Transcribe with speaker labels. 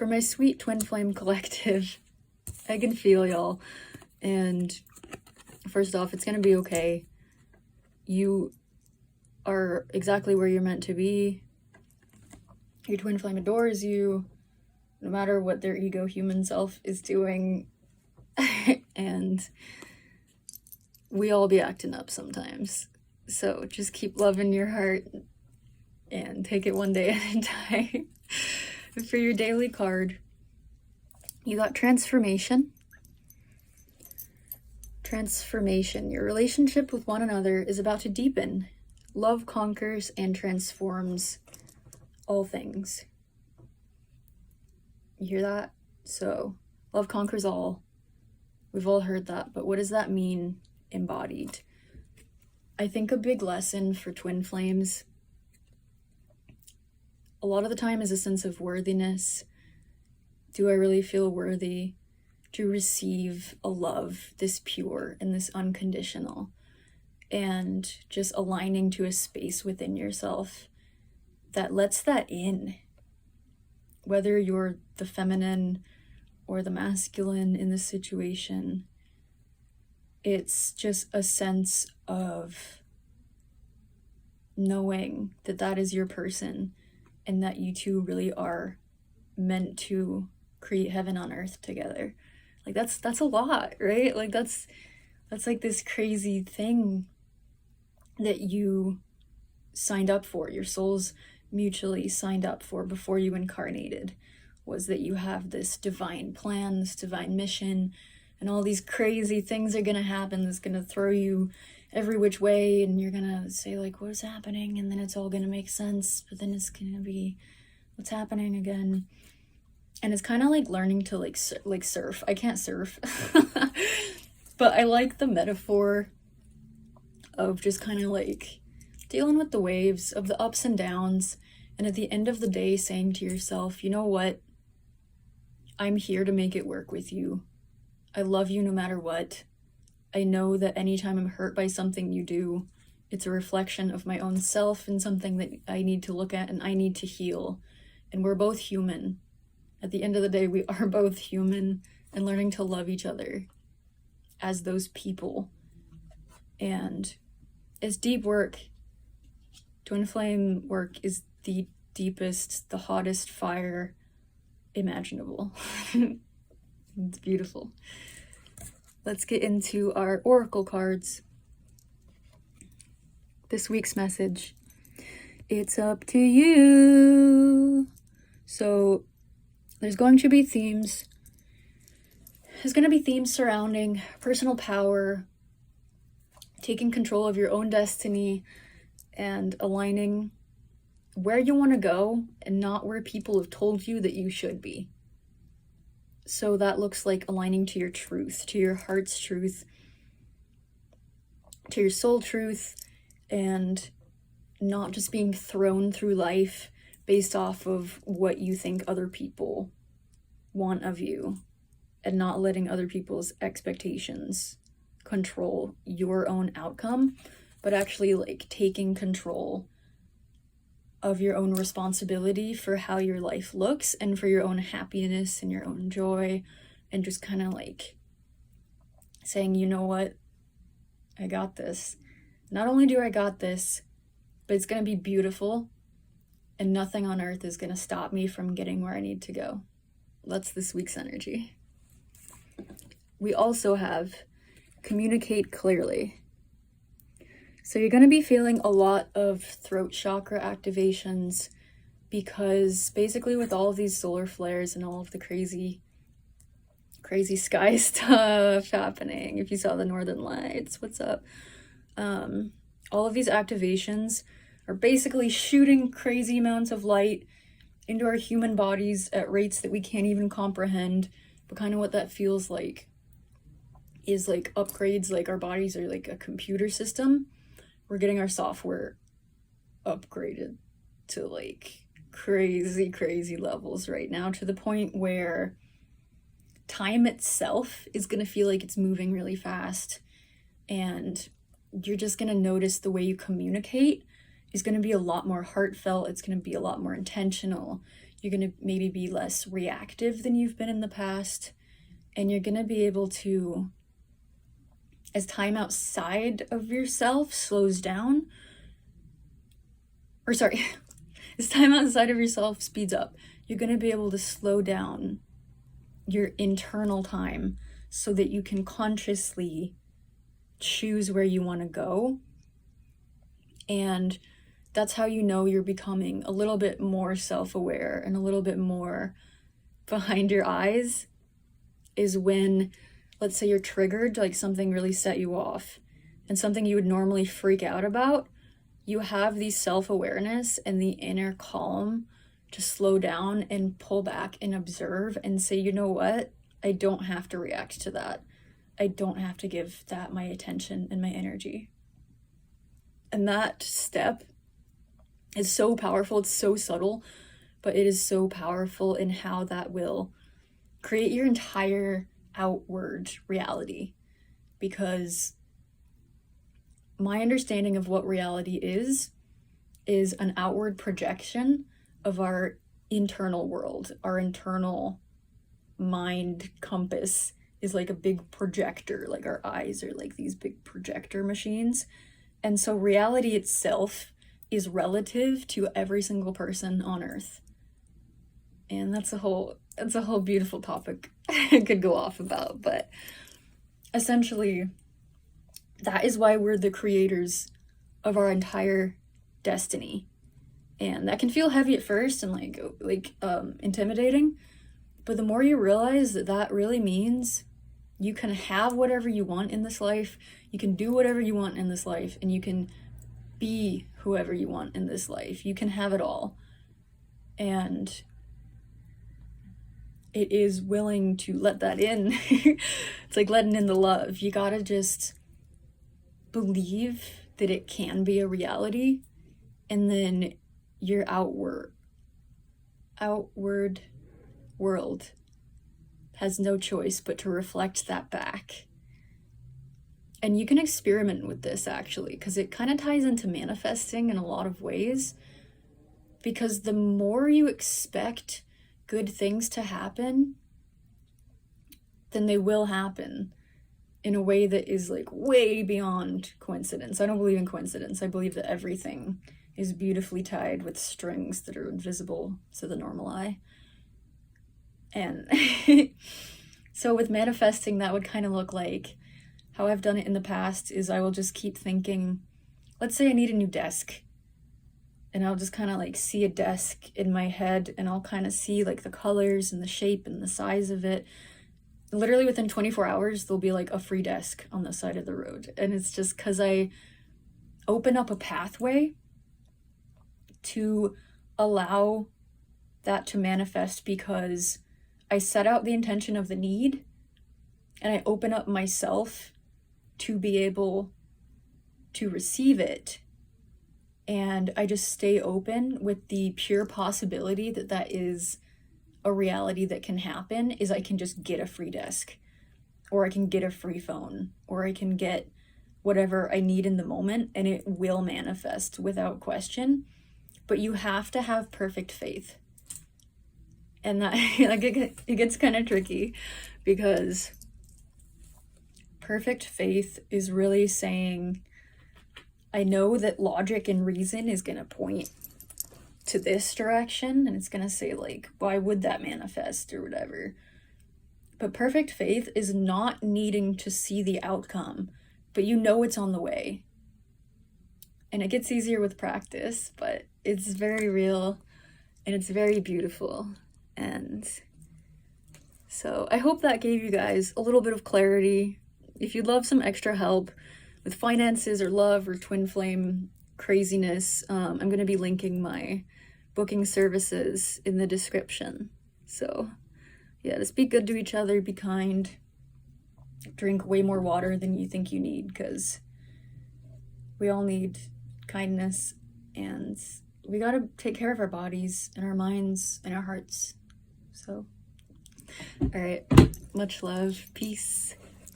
Speaker 1: For my sweet twin flame collective, I can feel y'all. And first off, it's gonna be okay. You are exactly where you're meant to be. Your twin flame adores you, no matter what their ego human self is doing. And we all be acting up sometimes. So just keep loving your heart and take it one day at a time. For your daily card, you got transformation. Transformation. Your relationship with one another is about to deepen. Love conquers and transforms all things. You hear that? So, love conquers all. We've all heard that, but what does that mean embodied? I think a big lesson for twin flames a lot of the time is a sense of worthiness. Do I really feel worthy to receive a love this pure and this unconditional? And just aligning to a space within yourself that lets that in. Whether you're the feminine or the masculine in this situation, it's just a sense of knowing that that is your person and that you two really are meant to create heaven on earth together. Like that's a lot, right? Like that's like this crazy thing that you signed up for, your souls mutually signed up for before you incarnated, was that you have this divine plan, this divine mission, and all these crazy things are gonna happen that's gonna throw you every which way, and you're gonna say like, what is happening? And then it's all gonna make sense, but then it's gonna be what's happening again. And it's kind of like learning to like surf. I can't surf. But I like the metaphor of just kind of like dealing with the waves of the ups and downs, and at the end of the day saying to yourself, you know what? I'm here to make it work with you. I love you no matter what. I know that anytime I'm hurt by something you do, it's a reflection of my own self and something that I need to look at and I need to heal. And we're both human. At the end of the day, we are both human, and learning to love each other as those people. And it's deep work. Twin flame work is the deepest, the hottest fire imaginable. It's beautiful. Let's get into our oracle cards. This week's message. It's up to you. So there's going to be themes. There's going to be themes surrounding personal power, taking control of your own destiny, and aligning where you want to go and not where people have told you that you should be. So that looks like aligning to your truth, to your heart's truth, to your soul truth, and not just being thrown through life based off of what you think other people want of you, and not letting other people's expectations control your own outcome, but actually like taking control of your own responsibility for how your life looks and for your own happiness and your own joy, and just kind of like saying, you know what, I got this. Not only do I got this, but it's going to be beautiful, and nothing on earth is going to stop me from getting where I need to go. That's this week's energy. We also have communicate clearly. So you're going to be feeling a lot of throat chakra activations, because basically with all of these solar flares and all of the crazy sky stuff happening, if you saw the northern lights, what's up? All of these activations are basically shooting crazy amounts of light into our human bodies at rates that we can't even comprehend. But kind of what that feels like is like upgrades, like our bodies are like a computer system. We're getting our software upgraded to like crazy levels right now, to the point where time itself is going to feel like it's moving really fast, and you're just going to notice the way you communicate is going to be a lot more heartfelt. It's going to be a lot more intentional. You're going to maybe be less reactive than you've been in the past. And you're going to be able to, as time outside of yourself slows down, or sorry, as time outside of yourself speeds up, you're going to be able to slow down your internal time so that you can consciously choose where you want to go. And that's how you know you're becoming a little bit more self-aware and a little bit more behind your eyes, is when, let's say you're triggered, like something really set you off and something you would normally freak out about. You have the self-awareness and the inner calm to slow down and pull back and observe and say, you know what? I don't have to react to that. I don't have to give that my attention and my energy. And that step is so powerful. It's so subtle, but it is so powerful in how that will create your entire outward reality. Because my understanding of what reality is an outward projection of our internal world. Our internal mind compass is like a big projector, like our eyes are like these big projector machines. And so reality itself is relative to every single person on earth. And that's a whole beautiful topic I could go off about, but essentially that is why we're the creators of our entire destiny. And that can feel heavy at first and like intimidating, but the more you realize that that really means you can have whatever you want in this life, you can do whatever you want in this life, and you can be whoever you want in this life. You can have it all. And it is willing to let that in. It's like letting in the love. You gotta just believe that it can be a reality, and then your outward world has no choice but to reflect that back. And you can experiment with this actually, because it kind of ties into manifesting in a lot of ways. Because the more you expect good things to happen, then they will happen in a way that is like way beyond coincidence. I don't believe in coincidence. I believe that everything is beautifully tied with strings that are invisible to the normal eye. And so with manifesting, that would kind of look like how I've done it in the past is I will just keep thinking, let's say I need a new desk, and I'll just kind of like see a desk in my head, and I'll kind of see like the colors and the shape and the size of it. Literally within 24 hours, there'll be like a free desk on the side of the road. And it's just because I open up a pathway to allow that to manifest, because I set out the intention of the need and I open up myself to be able to receive it. And I just stay open with the pure possibility that that is a reality that can happen. Is I can just get a free desk, or I can get a free phone, or I can get whatever I need in the moment, and it will manifest without question. But you have to have perfect faith. And that like it gets kind of tricky, because perfect faith is really saying, I know that logic and reason is going to point to this direction, and it's going to say like, why would that manifest or whatever. But perfect faith is not needing to see the outcome, but you know it's on the way. And it gets easier with practice, but it's very real and it's very beautiful. And so I hope that gave you guys a little bit of clarity. If you'd love some extra help with finances or love or twin flame craziness, I'm going to be linking my booking services in the description. So yeah, just be good to each other, be kind, drink way more water than you think you need, because we all need kindness, and we got to take care of our bodies and our minds and our hearts. So, all right, much love, peace.